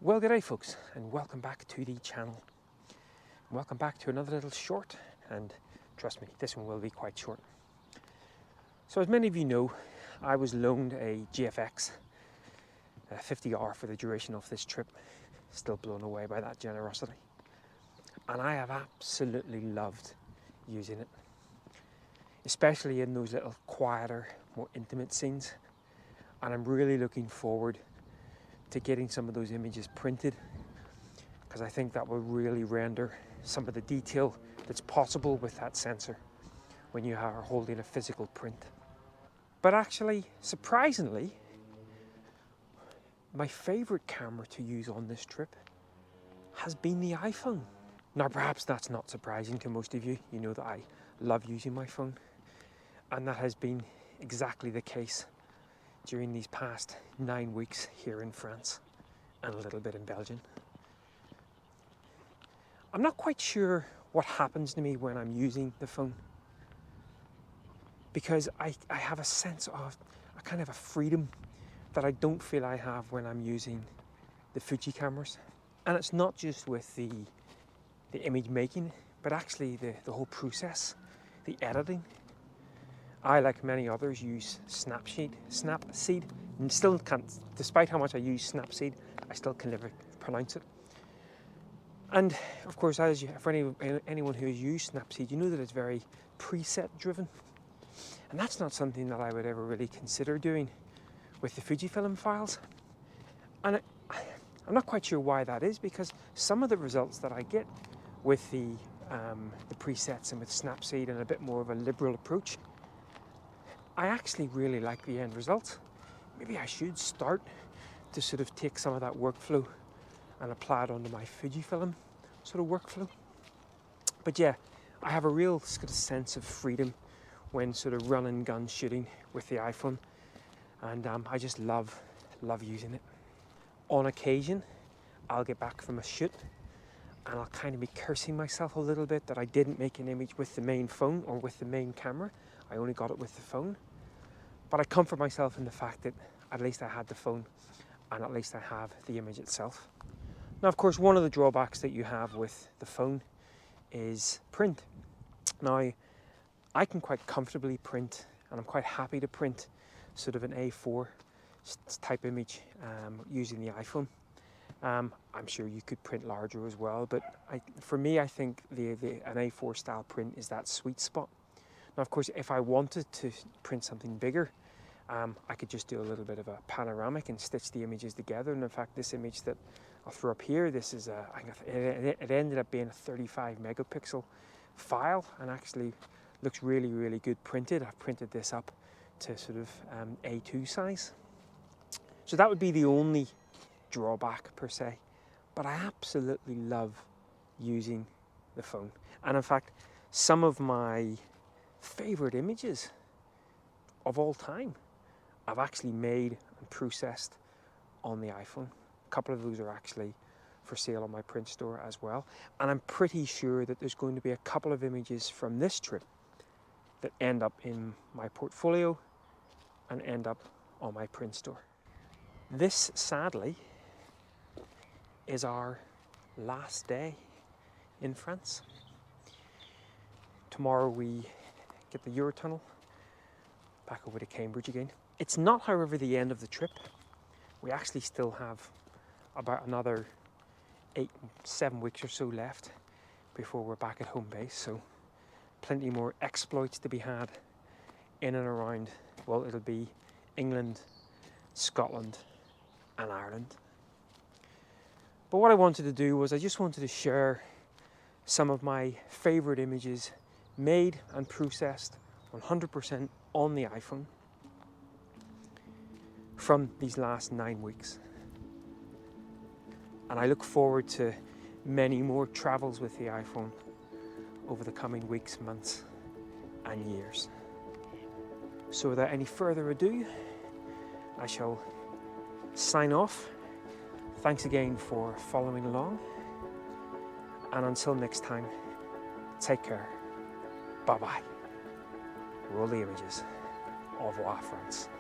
Well, g'day folks, and welcome back to the channel. Welcome back to another little short, and trust me, this one will be quite short. So as many of you know, I was loaned a GFX 50R for the duration of this trip. Still blown away by that generosity. And I have absolutely loved using it. Especially in those little quieter, more intimate scenes. And I'm really looking forward to getting some of those images printed, because I think that will really render some of the detail that's possible with that sensor when you are holding a physical print. But actually, surprisingly, my favorite camera to use on this trip has been the iPhone. Now perhaps that's not surprising to most of you. You know that I love using my phone, and that has been exactly the case during these past 9 weeks here in France and a little bit in Belgium. I'm not quite sure what happens to me when I'm using the phone, because I have a sense of a kind of a freedom that I don't feel I have when I'm using the Fuji cameras. And it's not just with the image making, but actually the whole process, the editing. I, like many others, use Snapseed, and still can't, despite how much I use Snapseed, I still can never pronounce it. And of course, for anyone who has used Snapseed, you know that it's very preset driven. And that's not something that I would ever really consider doing with the Fujifilm files. And I'm not quite sure why that is, because some of the results that I get with the presets and with Snapseed and a bit more of a liberal approach, I actually really like the end result. Maybe I should start to sort of take some of that workflow and apply it onto my Fujifilm sort of workflow. But yeah, I have a real sort of sense of freedom when sort of run and gun shooting with the iPhone, and I just love using it. On occasion, I'll get back from a shoot and I'll kind of be cursing myself a little bit that I didn't make an image with the main phone or with the main camera. I only got it with the phone. But I comfort myself in the fact that at least I had the phone and at least I have the image itself. Now, of course, one of the drawbacks that you have with the phone is print. Now, I can quite comfortably print, and I'm quite happy to print sort of an A4 type image using the iPhone. I'm sure you could print larger as well, but for me, I think an A4 style print is that sweet spot. Now, of course, if I wanted to print something bigger, I could just do a little bit of a panoramic and stitch the images together. And in fact, this image that I'll throw up here, this is it ended up being a 35 megapixel file, and actually looks really, really good printed. I've printed this up to sort of A2 size. So that would be the only drawback per se, but I absolutely love using the phone. And in fact, some of my favorite images of all time I've actually made and processed on the iPhone. A couple of those are actually for sale on my print store as well, and I'm pretty sure that there's going to be a couple of images from this trip that end up in my portfolio and end up on my print store. This, sadly, is our last day in France. Tomorrow we get the Eurotunnel back over to Cambridge again. It's not, however, the end of the trip. We actually still have about another 7 weeks or so left before we're back at home base, so plenty more exploits to be had in and around, well, it'll be England, Scotland and Ireland. But what I wanted to do was I just wanted to share some of my favorite images made and processed 100% on the iPhone from these last 9 weeks. And I look forward to many more travels with the iPhone over the coming weeks, months and years. So without any further ado, I shall sign off. Thanks again for following along, and until next time, take care. Bye-bye. Roll the images. Au revoir, France.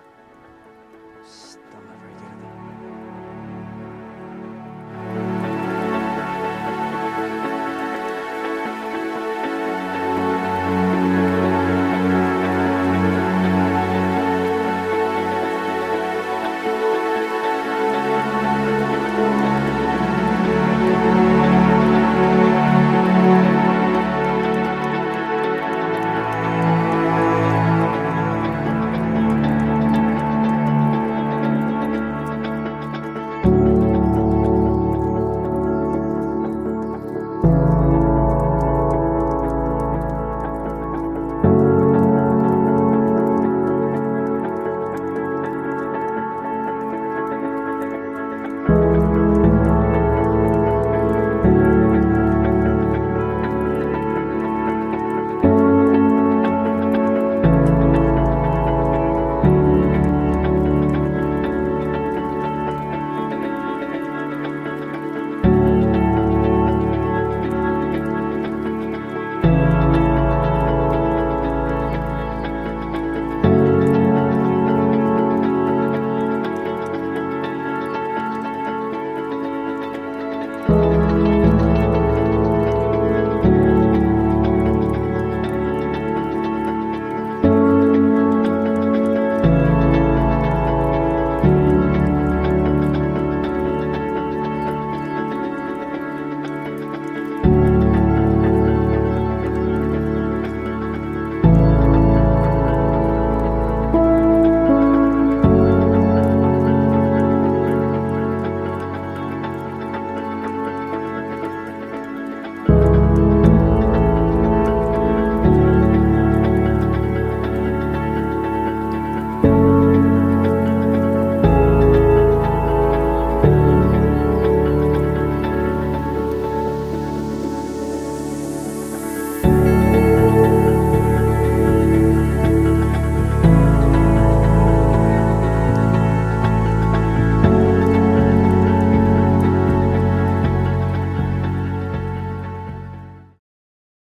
Still never